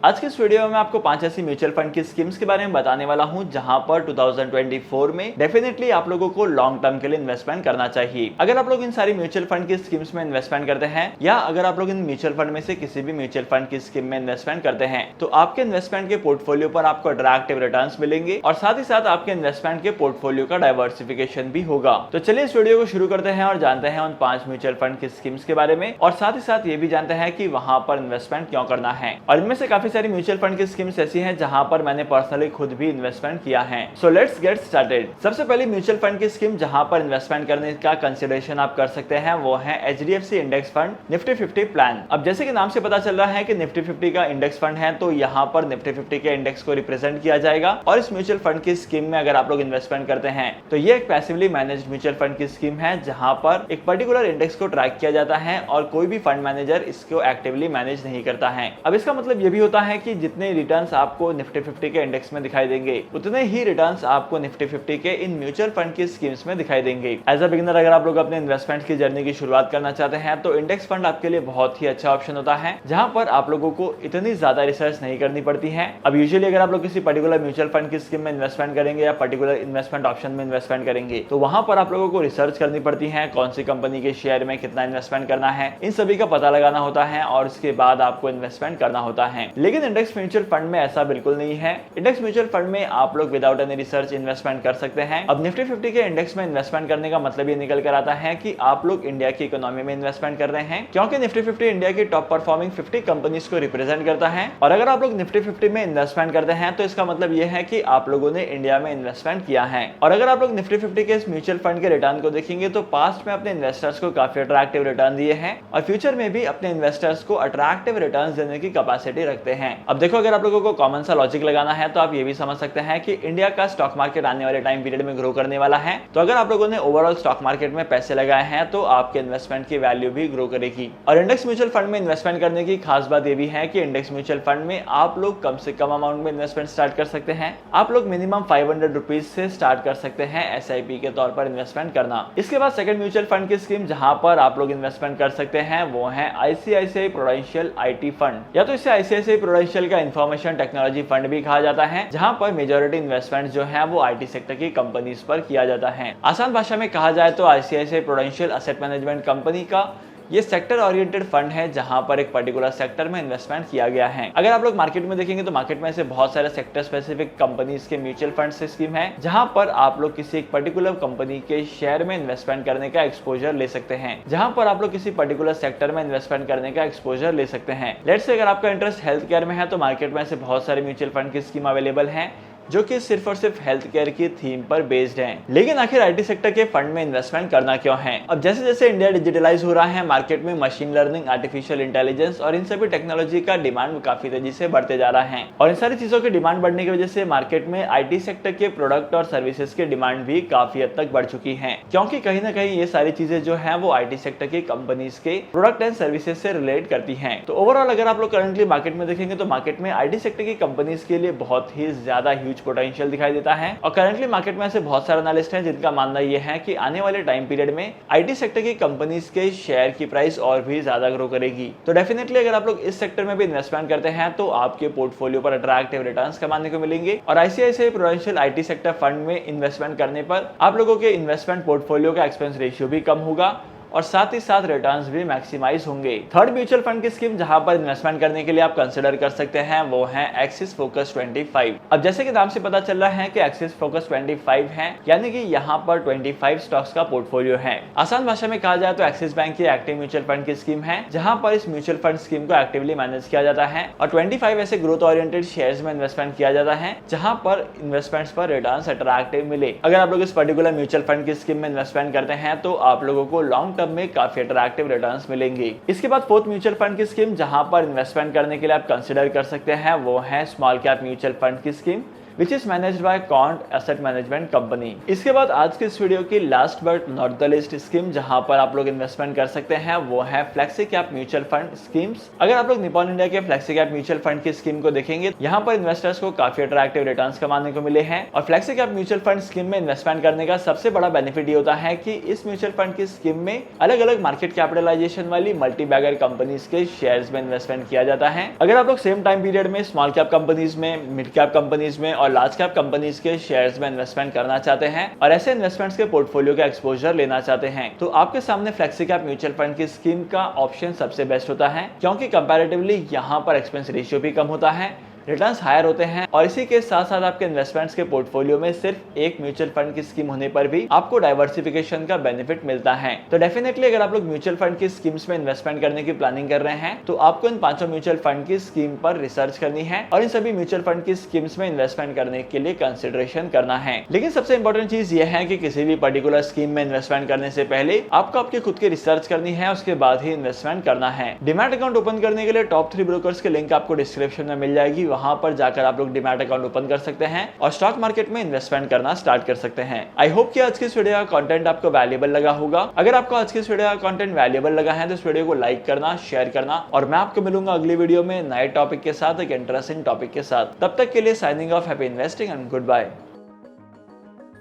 आज के इस वीडियो में मैं आपको 5 ऐसी म्यूचुअल फंड की स्कीम्स के बारे में बताने वाला हूं जहां पर 2024 में डेफिनेटली आप लोगों को लॉन्ग टर्म के लिए इन्वेस्टमेंट करना चाहिए। अगर आप लोग इन सारी म्यूचुअल फंड की स्कीम्स में इन्वेस्टमेंट करते हैं या अगर आप लोग इन म्यूचुअल फंड में से किसी भी म्यूचुअल फंड की स्कीम में इन्वेस्टमेंट करते हैं तो आपके इन्वेस्टमेंट के पोर्टफोलियो पर आपको अट्रैक्टिव रिटर्न्स मिलेंगे और साथ ही साथ आपके इन्वेस्टमेंट के पोर्टफोलियो का डाइवर्सिफिकेशन भी होगा। तो चलिए इस वीडियो को शुरू करते हैं और जानते हैं उन 5 म्यूचुअल फंड की स्कीम्स के बारे में और साथ ही साथ ये भी जानते हैं कि वहां पर इन्वेस्टमेंट क्यों करना है। और इनमें से काफी सारी म्यूचुअल फंड की स्कीम्स ऐसी हैं जहां पर मैंने पर्सनली खुद भी इन्वेस्टमेंट किया है। So let's get started. सबसे पहली म्यूचुअल फंड की स्कीम जहां पर इन्वेस्टमेंट करने का कंसिडरेशन आप कर सकते हैं वो है HDFC index fund Nifty 50 plan. अब जैसे कि नाम से पता चल रहा है कि निफ्टी 50 का इंडेक्स फंड है तो यहाँ पर निफ्टी 50 के इंडेक्स को रिप्रेजेंट किया जाएगा और इस म्यूचुअल फंड की स्कीम में अगर आप लोग इन्वेस्टमेंट करते हैं तो ये एक पैसिवली मैनेज्ड म्यूचुअल फंड की स्कीम है जहां पर एक पर्टिकुलर इंडेक्स को ट्रैक किया जाता है और कोई भी फंड मैनेजर इसको एक्टिवली मैनेज नहीं करता है। अब इसका मतलब ये भी होता है कि जितने रिटर्न्स आपको निफ्टी 50 के इंडेक्स में दिखाई देंगे उतने ही रिटर्न्स आपको निफ्टी 50 के इन म्यूचुअल फंड की स्कीम्स में दिखाई देंगे। एज अ बिगिनर अगर आप लोग अपने इन्वेस्टमेंट की जर्नी की शुरुआत करना चाहते हैं तो इंडेक्स फंड आपके लिए बहुत ही अच्छा ऑप्शन होता है जहां पर आप लोगों को इतनी ज्यादा रिसर्च नहीं करनी पड़ती है। अब यूजुअली अगर आप लोग किसी पर्टिकुलर म्यूचुअल फंड की स्कीम में इन्वेस्टमेंट करेंगे या पर्टिकुलर इन्वेस्टमेंट ऑप्शन में इन्वेस्टमेंट करेंगे तो वहां पर आप लोगों को रिसर्च करनी पड़ती है, कौन सी कंपनी के शेयर में कितना इन्वेस्टमेंट करना है, इन सभी का पता लगाना होता है और उसके बाद आपको इन्वेस्टमेंट करना होता है। लेकिन इंडेक्स म्यूचुअल फंड में ऐसा बिल्कुल नहीं है। इंडेक्स म्यूचुअल फंड में आप लोग विदाउट एनी रिसर्च इन्वेस्टमेंट कर सकते हैं। अब निफ्टी 50 के इंडेक्स में इन्वेस्टमेंट करने का मतलब ये निकल कर आता है कि आप लोग इंडिया की इकोनॉमी में इन्वेस्टमेंट कर रहे हैं क्योंकि निफ्टी 50 इंडिया की टॉप परफॉर्मिंग 50 कंपनीज को रिप्रेजेंट करता है। और अगर आप लोग निफ्टी 50 में इन्वेस्टमेंट करते हैं तो इसका मतलब ये है कि आप लोगों ने इंडिया में इन्वेस्टमेंट किया है। और अगर आप लोग निफ्टी 50 के इस म्यूचुअल फंड के रिटर्न को देखेंगे तो पास्ट में अपने इन्वेस्टर्स को काफी अट्रैक्टिव रिटर्न दिए हैं और फ्यूचर में भी अपने इन्वेस्टर्स को अट्रैक्टिव रिटर्न देने की कैपेसिटी रखते हैं। अब देखो अगर आप लोगों को कॉमन सा लॉजिक लगाना है तो आप ये भी समझ सकते हैं कि इंडिया का स्टॉक मार्केट आने वाले टाइम पीरियड में ग्रो करने वाला है। तो अगर आप लोगों ने ओवरऑल स्टॉक मार्केट में पैसे लगाए हैं तो आपके इन्वेस्टमेंट की वैल्यू भी ग्रो करेगी। और इंडेक्स म्यूचुअल फंड में इन्वेस्टमेंट करने की खास बात ये भी है कि इंडेक्स म्यूचुअल फंड में आप लोग कम से कम अमाउंट में इन्वेस्टमेंट स्टार्ट कर सकते हैं। आप लोग मिनिमम 500 रुपीज से स्टार्ट कर सकते हैं SIP के तौर पर इन्वेस्टमेंट करना। इसके बाद सेकंड म्यूचुअल फंड की स्कीम जहां पर आप लोग इन्वेस्टमेंट कर सकते हैं वो है ICICI प्रूडेंशियल IT फंड या तो इसे ICICI प्रूडेंशियल का इंफॉर्मेशन टेक्नोलॉजी फंड भी कहा जाता है जहां पर मेजॉरिटी इन्वेस्टमेंट जो है वो IT सेक्टर की कंपनीज पर किया जाता है। आसान भाषा में कहा जाए तो ICICI prudential asset management company का ये सेक्टर ओरिएंटेड फंड है जहां पर एक पर्टिकुलर सेक्टर में इन्वेस्टमेंट किया गया है। अगर आप लोग मार्केट में देखेंगे तो मार्केट में ऐसे बहुत सारे सेक्टर स्पेसिफिक कंपनीज के म्यूचुअल फंड से स्कीम है जहां पर आप लोग किसी एक पर्टिकुलर कंपनी के शेयर में इन्वेस्टमेंट करने का एक्सपोजर ले सकते हैं, जहां पर आप लोग किसी पर्टिकुलर सेक्टर में इन्वेस्टमेंट करने का एक्सपोजर ले सकते हैं। लेट्स से अगर आपका इंटरेस्ट हेल्थ केयर में है तो मार्केट में ऐसे बहुत सारे म्यूचुअल फंड की स्कीम अवेलेबल है जो कि सिर्फ और सिर्फ हेल्थ केयर की थीम पर बेस्ड है। लेकिन आखिर IT सेक्टर के फंड में इन्वेस्टमेंट करना क्यों है? अब जैसे जैसे इंडिया डिजिटलाइज हो रहा है मार्केट में मशीन लर्निंग, आर्टिफिशियल इंटेलिजेंस और इन सभी टेक्नोलॉजी का डिमांड काफी तेजी से बढ़ते जा रहा है और इन सारी चीजों की डिमांड बढ़ने की वजह से मार्केट में IT सेक्टर के प्रोडक्ट और सर्विसेज की डिमांड भी काफी हद तक बढ़ चुकी है क्योंकि कहीं ना कहीं ये सारी चीजें जो है वो IT सेक्टर की कंपनीज के प्रोडक्ट एंड सर्विसेज से रिलेट करती है। तो ओवरऑल अगर आप लोग करंटली मार्केट में देखेंगे तो मार्केट में IT सेक्टर की कंपनीज के लिए बहुत ही ज्यादा ह्यूज पोटेंशियल दिखाई देता है और करंटली मार्केट में ऐसे बहुत सारे एनालिस्ट हैं जिनका मानना यह है कि आने वाले टाइम पीरियड में IT सेक्टर की कंपनीज के शेयर की प्राइस और भी ज्यादा ग्रो करेगी। तो डेफिनेटली अगर आप लोग इस सेक्टर में भी इन्वेस्टमेंट करते हैं तो आपके पोर्टफोलियो पर अट्रैक्टिव रिटर्न्स कमाने को मिलेंगे और ICICI prudential IT sector fund में इन्वेस्टमेंट करने पर आप लोगों के इन्वेस्टमेंट पोर्टफोलियो का एक्सपेंस रेशियो भी कम होगा और साथ ही साथ रिटर्न्स भी मैक्सिमाइज होंगे। थर्ड म्यूचुअल फंड की स्कीम जहां पर इन्वेस्टमेंट करने के लिए आप कंसीडर कर सकते हैं वो है एक्सिस फोकस 25। अब जैसे कि नाम से पता चल रहा है कि एक्सिस फोकस 25 है यानी कि यहाँ पर 25 स्टॉक्स का पोर्टफोलियो है। आसान भाषा में कहा जाए तो एक्सिस बैंक की एक्टिव म्यूचुअल फंड की स्कीम है जहां पर इस म्यूचुअल फंड स्कीम को एक्टिवली मैनेज किया जाता है और 25 ऐसे ग्रोथ ओरिएंटेड शेयर्स में इन्वेस्टमेंट किया जाता है जहां पर इन्वेस्टमेंट्स पर रिटर्न्स अट्रैक्टिव मिले। अगर आप लोग इस पर्टिकुलर म्यूचुअल फंड की स्कीम में इन्वेस्टमेंट करते हैं तो आप लोगों को लॉन्ग टर्म में काफी अट्रैक्टिव रिटर्न्स मिलेंगे। इसके बाद फोर्थ म्यूचुअल फंड की स्कीम जहां पर इन्वेस्टमेंट करने के लिए आप कंसीडर कर सकते हैं वो है स्मॉल कैप म्यूचुअल फंड की scheme which is managed by quant asset management company. इसके बाद आज के इस वीडियो की last but not the list scheme जहां पर आप लोग इन्वेस्टमेंट कर सकते हैं वो है flexi cap mutual fund schemes. अगर आप लोग निपॉन इंडिया के फ्लेक्सी कैप म्यूचुअल फंड की स्कीम को देखेंगे, यहाँ पर इन्वेस्टर्स को काफी अट्रैक्टिव रिटर्न्स कमाने को मिले हैं। और flexi cap mutual fund scheme में इन्वेस्टमेंट करने का सबसे बड़ा बेनिफिट ये होता है कि इस म्यूचुअल फंड की स्कीम में अलग अलग मार्केट कैपिटलाइजेशन वाली मल्टी बैगर कंपनीज के शेयर्स में इन्वेस्टमेंट किया जाता है। अगर आप लोग सेम टाइम पीरियड में स्मॉल कैप कंपनीज में, मिड कैप कंपनीज में और लार्ज कैप कंपनीज के शेयर्स में इन्वेस्टमेंट करना चाहते हैं और ऐसे इन्वेस्टमेंट्स के पोर्टफोलियो का एक्सपोजर लेना चाहते हैं, तो आपके सामने फ्लेक्सी कैप म्यूचुअल फंड की स्कीम का ऑप्शन सबसे बेस्ट होता है, क्योंकि कंपैरेटिवली यहाँ पर एक्सपेंस रेशियो भी कम होता है, रिटर्न्स हायर होते हैं और इसी के साथ साथ आपके इन्वेस्टमेंट्स के पोर्टफोलियो में सिर्फ एक म्यूचुअल फंड की स्कीम होने पर भी आपको डाइवर्सिफिकेशन का बेनिफिट मिलता है। तो डेफिनेटली अगर आप लोग म्यूचुअल फंड की स्कीम्स में इन्वेस्टमेंट करने की प्लानिंग कर रहे हैं तो आपको इन 5 म्यूचुअल फंड की स्कीम पर रिसर्च करनी है और इन सभी म्यूचुअल फंड की स्कीम्स में इन्वेस्टमेंट करने के लिए कंसिडरेशन करना है। लेकिन सबसे इंपॉर्टेंट चीज ये है कि किसी भी पर्टिकुलर स्कीम में इन्वेस्टमेंट करने से पहले आपको आपकी खुद की रिसर्च करनी है, उसके बाद ही इन्वेस्टमेंट करना है। डीमैट अकाउंट ओपन करने के लिए टॉप 3 ब्रोकर्स के लिंक आपको डिस्क्रिप्शन में मिल जाएगी, वहां पर जाकर आप लोग डीमैट अकाउंट ओपन कर सकते हैं और स्टॉक मार्केट में इन्वेस्टमेंट करना स्टार्ट कर सकते हैं। आई होप कि आज की इस वीडियो का कंटेंट आपको वैल्यूएबल लगा होगा। अगर आपको आज की इस वीडियो का कंटेंट वैल्यूएबल लगा है तो इस वीडियो को लाइक करना, शेयर करना और मैं आपको मिलूंगा अगली वीडियो में नए टॉपिक के साथ, एक इंटरेस्टिंग टॉपिक के साथ। तब तक के लिए signing off, happy investing and good bye.